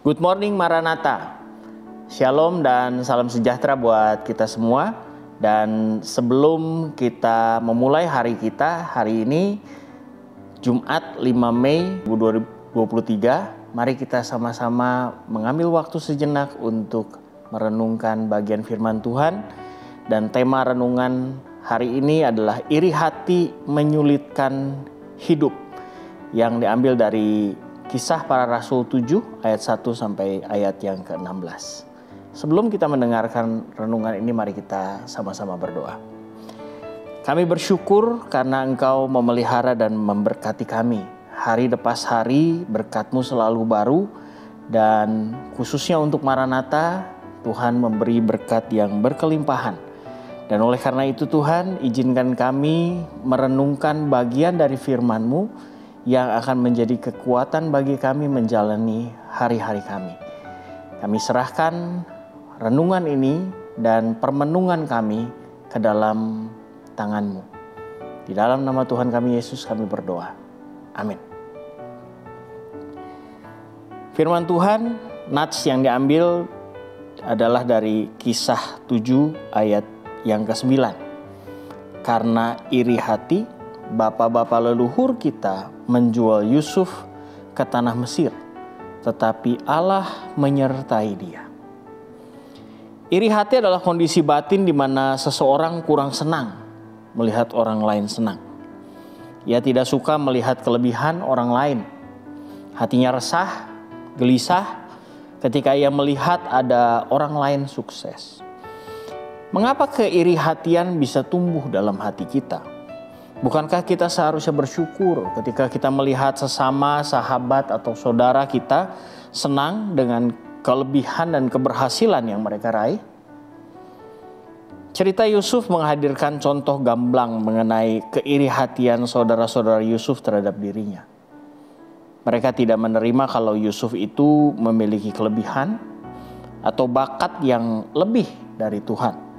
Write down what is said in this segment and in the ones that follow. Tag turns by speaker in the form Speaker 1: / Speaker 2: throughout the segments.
Speaker 1: Good morning Maranatha. Shalom dan salam sejahtera buat kita semua. Dan sebelum kita memulai hari kita, hari ini Jumat 5 Mei 2023, mari kita sama-sama mengambil waktu sejenak untuk merenungkan bagian firman Tuhan. Dan tema renungan hari ini adalah iri hati menyulitkan hidup, yang diambil dari Kisah Para Rasul 7 ayat 1 sampai ayat yang ke-16. Sebelum kita mendengarkan renungan ini, mari kita sama-sama berdoa. Kami bersyukur karena Engkau memelihara dan memberkati kami. Hari lepas hari berkat-Mu selalu baru, dan khususnya untuk Maranatha, Tuhan memberi berkat yang berkelimpahan. Dan oleh karena itu Tuhan, izinkan kami merenungkan bagian dari firman-Mu yang akan menjadi kekuatan bagi kami menjalani hari-hari kami. Kami serahkan renungan ini dan permenungan kami ke dalam tangan-Mu. Di dalam nama Tuhan kami Yesus kami berdoa. Amin. Firman Tuhan, nats yang diambil adalah dari Kisah 7 ayat yang ke-9. Karena iri hati, bapak-bapak leluhur kita menjual Yusuf ke tanah Mesir, tetapi Allah menyertai dia. Iri hati adalah kondisi batin di mana seseorang kurang senang melihat orang lain senang. Ia tidak suka melihat kelebihan orang lain. Hatinya resah, gelisah ketika ia melihat ada orang lain sukses. Mengapa keiri hatian bisa tumbuh dalam hati kita? Bukankah kita seharusnya bersyukur ketika kita melihat sesama sahabat atau saudara kita senang dengan kelebihan dan keberhasilan yang mereka raih? Cerita Yusuf menghadirkan contoh gamblang mengenai keiri hatian saudara-saudara Yusuf terhadap dirinya. Mereka tidak menerima kalau Yusuf itu memiliki kelebihan atau bakat yang lebih dari Tuhan.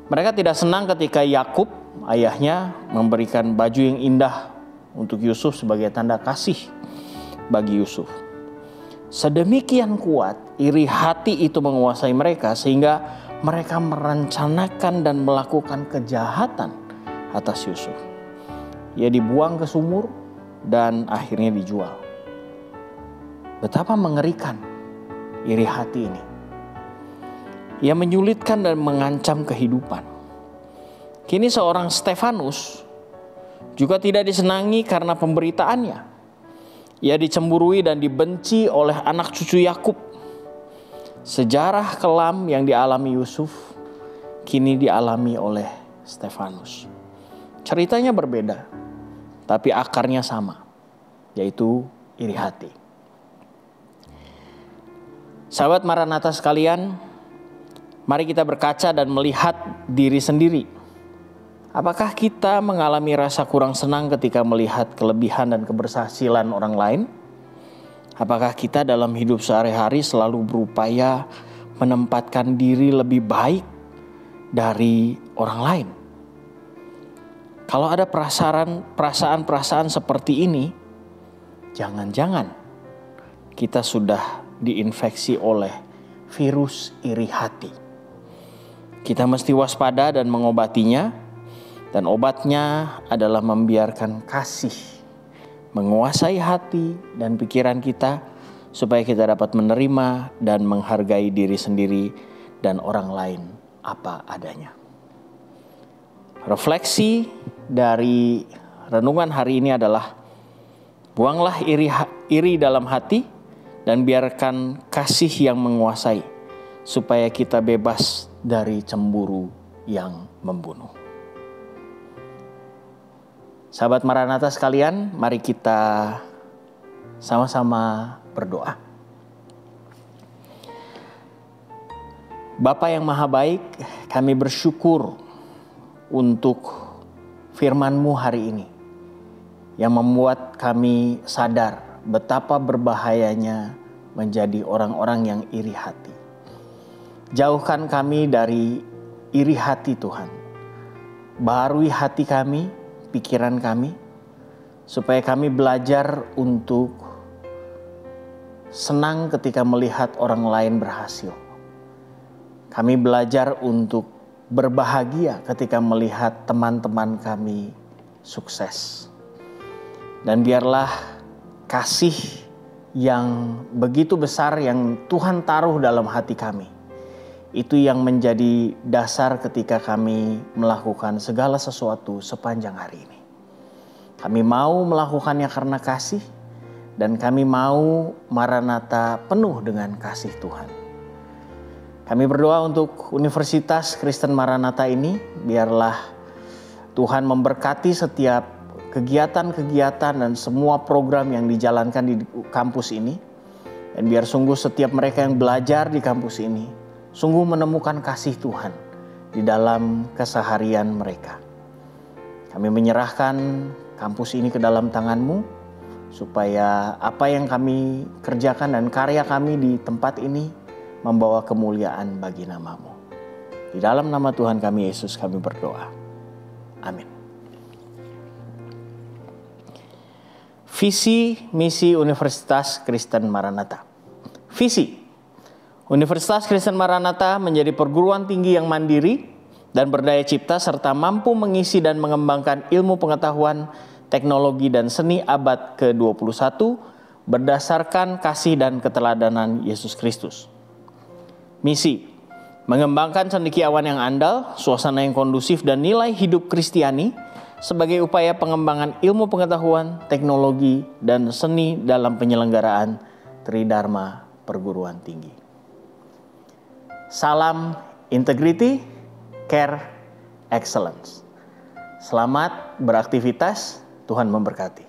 Speaker 1: Mereka tidak senang ketika Yakub, ayahnya, memberikan baju yang indah untuk Yusuf sebagai tanda kasih bagi Yusuf. Sedemikian kuat iri hati itu menguasai mereka sehingga mereka merencanakan dan melakukan kejahatan atas Yusuf. Ia dibuang ke sumur dan akhirnya dijual. Betapa mengerikan iri hati ini. Ia menyulitkan dan mengancam kehidupan. Kini seorang Stefanus juga tidak disenangi karena pemberitaannya. Ia dicemburui dan dibenci oleh anak cucu Yakub. Sejarah kelam yang dialami Yusuf kini dialami oleh Stefanus. Ceritanya berbeda, tapi akarnya sama, yaitu iri hati. Sahabat Maranatha sekalian, mari kita berkaca dan melihat diri sendiri. Apakah kita mengalami rasa kurang senang ketika melihat kelebihan dan keberhasilan orang lain? Apakah kita dalam hidup sehari-hari selalu berupaya menempatkan diri lebih baik dari orang lain? Kalau ada perasaan-perasaan seperti ini, jangan-jangan kita sudah diinfeksi oleh virus iri hati. Kita mesti waspada dan mengobatinya, dan obatnya adalah membiarkan kasih menguasai hati dan pikiran kita supaya kita dapat menerima dan menghargai diri sendiri dan orang lain apa adanya. Refleksi dari renungan hari ini adalah buanglah iri dalam hati dan biarkan kasih yang menguasai supaya kita bebas dari cemburu yang membunuh. Sahabat Maranatha sekalian, mari kita sama-sama berdoa. Bapa yang Maha Baik, kami bersyukur untuk firman-Mu hari ini yang membuat kami sadar betapa berbahayanya menjadi orang-orang yang iri hati. Jauhkan kami dari iri hati Tuhan. Baharui hati kami, pikiran kami, supaya kami belajar untuk senang ketika melihat orang lain berhasil. Kami belajar untuk berbahagia ketika melihat teman-teman kami sukses. Dan biarlah kasih yang begitu besar yang Tuhan taruh dalam hati kami, itu yang menjadi dasar ketika kami melakukan segala sesuatu sepanjang hari ini. Kami mau melakukannya karena kasih, dan kami mau Maranatha penuh dengan kasih Tuhan. Kami berdoa untuk Universitas Kristen Maranatha ini, biarlah Tuhan memberkati setiap kegiatan-kegiatan dan semua program yang dijalankan di kampus ini. Dan biar sungguh setiap mereka yang belajar di kampus ini, sungguh menemukan kasih Tuhan di dalam keseharian mereka. Kami menyerahkan kampus ini ke dalam tangan-Mu, supaya apa yang kami kerjakan dan karya kami di tempat ini membawa kemuliaan bagi nama-Mu. Di dalam nama Tuhan kami Yesus kami berdoa. Amin. Visi misi Universitas Kristen Maranatha. Visi Universitas Kristen Maranatha menjadi perguruan tinggi yang mandiri dan berdaya cipta, serta mampu mengisi dan mengembangkan ilmu pengetahuan, teknologi, dan seni abad ke-21 berdasarkan kasih dan keteladanan Yesus Kristus. Misi: mengembangkan cendekiawan yang andal, suasana yang kondusif, dan nilai hidup Kristiani sebagai upaya pengembangan ilmu pengetahuan, teknologi, dan seni dalam penyelenggaraan Tridharma Perguruan Tinggi. Salam integrity, care, excellence. Selamat beraktivitas, Tuhan memberkati.